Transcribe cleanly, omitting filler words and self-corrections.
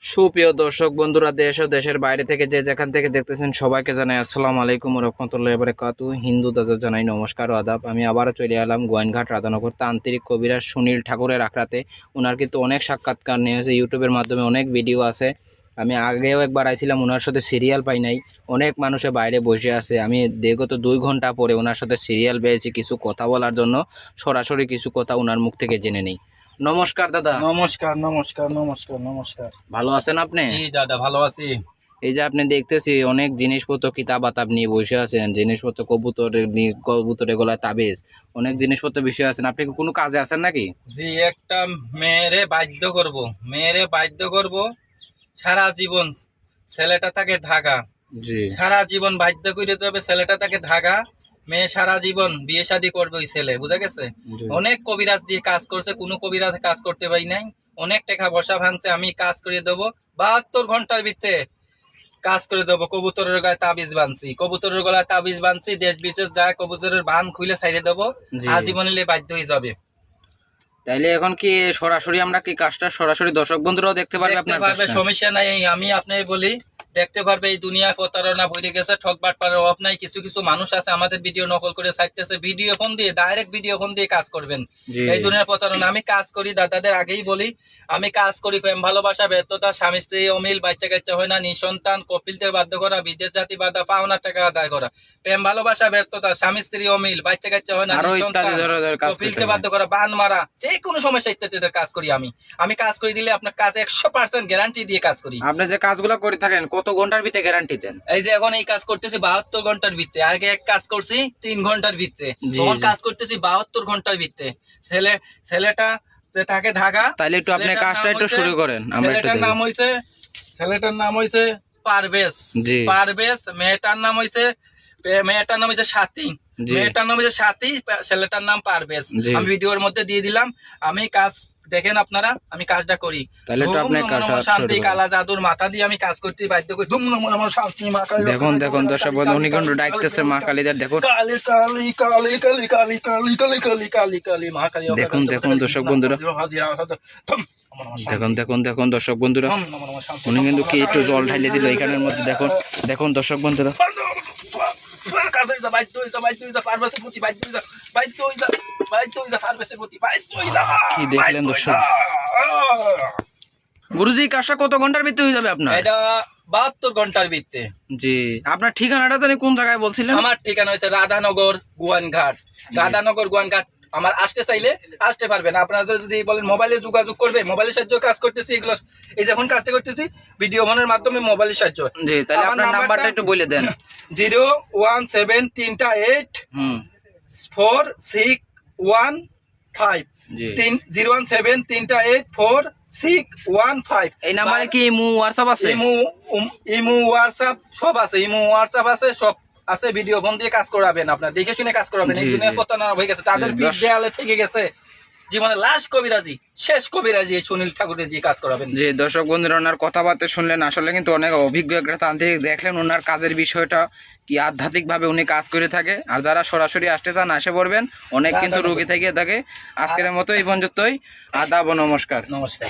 সুপ্রিয় দর্শক বন্ধুরা, দেশ ও দেশের বাইরে থেকে যে যেখান থেকে দেখতেছেন সবাইকে জানাই আসসালামু আলাইকুম ওয়া রাহমাতুল্লাহি ওয়া বারাকাতুহু। হিন্দু দাদা জানাই নমস্কার ও আদাব। আমি আবারও চলে এলাম গোয়াইনঘাট রাধানগর তান্ত্রিক কবিরাজ সুনীল ঠাকুরের আখড়াতে। ওনার কিন্তু অনেক সাক্ষাৎকার নিয়েছে, ইউটিউবের মাধ্যমে অনেক ভিডিও আছে। আমি আগেও একবার আইছিলাম, ওনার সাথে সিরিয়াল পাই নাই। অনেক মানুষে বাইরে বসে আছে, আমি বিগত 2 ঘন্টা পরে ওনার সাথে সিরিয়াল পেয়েছি কিছু কথা বলার জন্য। সরাসরি কিছু কথা ওনার মুখ থেকে জেনে নেই। নমস্কার দাদা। নমস্কার নমস্কার নমস্কার নমস্কার। ভালো আছেন আপনি? জি দাদা, ভালো আছি। এই যে আপনি দেখতেছি অনেক জিনিসপত্র কিতাব আতাব নিয়ে বসে আছেন, জিনিসপত্র কবুতরের কবুতরের গলায় তাবিজ, অনেক জিনিসপত্র বিষয় আছেন। আপনি কি কোনো কাজে আছেন নাকি? জি, একটা মেয়েরে বাধ্য করব সারা জীবন। ছেলেটা থাকে ঢাকা, জি সারা জীবন বাধ্য করে দেবে। ছেলেটা থাকে ঢাকা, মেয়ে সারা জীবন বিয়ে শাদী করবে ওই ছেলে, বুঝা গেছে। জি অনেক কবিরাজ দিয়ে কাজ করছে, কোনো কবিরাজ কাজ করতে পারি নাই। অনেক টাকা বসা ভাঙছে, আমি কাজ করে দেবো 72 ঘন্টার ভিতরে কাজ করে দেবো। কবুতরের গায়ে তাবিজ বানছি, কবুতরের গলায় তাবিজ বানছি, দেশ বিদেশ যায় কবুতরের বান খুলে ছাইড়ে দেবো, জি। আজীবন নিলে বাধ্য হয়ে যাবে। তাইলে এখন কি সরাসরি আমরা কি কাজটা সরাসরি দর্শক বন্ধুরাও দেখতে পারবে দেখতে আপনার পারবে, কাজটা? সমস্যা নাই। আমি আপনাকে বলি, দেখতে পারবে। এই দুনিয়া প্রতারণা বইরে গেছে, ঠকবাট পারার অভাব নাই। কিছু কিছু মানুষ আছে আমাদের ভিডিও নকল করে ছাড়তেছে, ভিডিও ফোন দিয়ে, ডাইরেক্ট ভিডিও ফোন দিয়ে কাজ করবেন। জি এই দুনিয়ার প্রতারণা। আমি কাজ করি, দাদাদের আগেই বলি, আমি কাজ করি প্রেম ভালোবাসা ব্যর্থতা, স্বামী স্ত্রী অমিল, বাচ্চা কাচ্চা হয় না, নিঃসন্তান, কপিলতে বাধ্য করা, বিদেশ জাতি বাধা, পাওনা টাকা আদায় করা, প্রেম ভালোবাসা ব্যর্থতা, স্বামী স্ত্রী অমিল, বাচ্চা কাচ্চা হয় না, আরো নিঃসন্তান, ইত্যাদি ধরনের কাজ করতে কপিলকে হবে। বাধ্য করা, বান মারা, যে কোনো সমস্যা ইত্যাদিদের কাজ করি আমি কাজ করে দিলে আপনার কাজ 100% গ্যারান্টি দিয়ে কাজ করি। আপনি যে কাজগুলো করে থাকেন কত ঘন্টার ভিতরে গ্যারান্টি দেন? এই যে এখন এই কাজ করতেছি 72 ঘন্টার ভিতরে, আগে এক কাজ করছি 3 ঘন্টার ভিতরে, জি তখন জি। কাজ করতেছি 72 ঘন্টার ভিতরে। ছেলেটা যে থাকে ঢাকা, তাইলে একটু আপনি ছেলেটার কাজটা নাম একটু হইছে শুরু করেন, আমরা একটু দেখি। ছেলেটার নাম হইছে পারভেজ। জি পারভেজ। মেয়েটার নাম হইছে সাথী। জি মেয়েটার নাম হইছে সাথী, ছেলেটার নাম পারভেজ। জি। আমি ভিডিওর মধ্যে দিয়ে দিলাম। আমি কাজ দেখেন আপনারা, আমি কাজটা করি। তাহলে একটু আপনি কাজ শুরু শান্তি করেন। কালা জাদুর মাথা দিয়ে আমি কাজ করতে বাধ্য করি। ধুম নম নম শান্তি মা কালী। দেখুন দেখুন দর্শক বন্ধু, উনি কিন্তু ডাকতেছে মা কালীদের। দেখুন কালী কালী কালী কালী কালী কালী কালী কালী কালী কালী মা কালী। দেখুন দেখুন দর্শক বন্ধুরা, দেখুন দেখুন দেখুন দর্শক বন্ধুরা, উনি কিন্তু কি একটু জল ঢাইলে দিল এখানের মধ্যে। দেখুন দেখুন দর্শক বন্ধুরা, কি দেখলেন দর্শক? গুরুজি, কাজটা কত ঘন্টার ভিতরে হয়ে যাবে আপনার? এটা 72 ঘন্টার ভিতরে। জি, আপনার ঠিকানাটা জানি কোন জায়গায় বলছিলেন? আমার ঠিকানা হচ্ছে রাধানগর গোয়াইনঘাট। রাধানগর গোয়াইনঘাট। আমার আসতে চাইলে আসতে পারবেন। আপনারা যদি বলেন মোবাইলে যোগাযোগ করবে, মোবাইলের সাহায্যে কাজ করতেছি। এগুলো এই যখন কাজটা করতেছি ভিডিও ফোনের মাধ্যমে, মোবাইলের সাহায্যে। জি, তাহলে আপনার নাম্বারটা একটু বলে দেন। 01738 হুম 4615। জি। 017384615। এই নাম্বারে কি ইমো হোয়াটসঅ্যাপ আছে? ইমো হোয়াটসঅ্যাপ সব আছে। ইমো হোয়াটসঅ্যাপ আছে, সব আছে। ভিডিও ফোন দিয়ে কাজ করাবেন, আপনার দেখে শুনে কাজ করাবেন। এই জি, দুনিয়া জি। প্রতারণা হয়ে গেছে, তাদের জি, পিঠ দেয়ালে থেকে গেছে। জীবনে লাস্ট কবিরাজি, শেষ কবিরাজি এই সুনীল ঠাকুরের দিয়ে কাজ করাবেন। যে দর্শক বন্ধুরা, ওনার কথাবার্তা শুনলেন, আসলে কিন্তু অনেক অভিজ্ঞ একটা তান্ত্রিক। দেখলেন ওনার কাজের বিষয়টা কি আধ্যাত্মিক ভাবে উনি কাজ করে থাকে। আর যারা সরাসরি আসতে চান আসে পড়বেন, অনেক কিন্তু রোগী থেকে থাকে। আজকের মতো এই পর্যন্তই। আদাব ও নমস্কার। নমস্কার।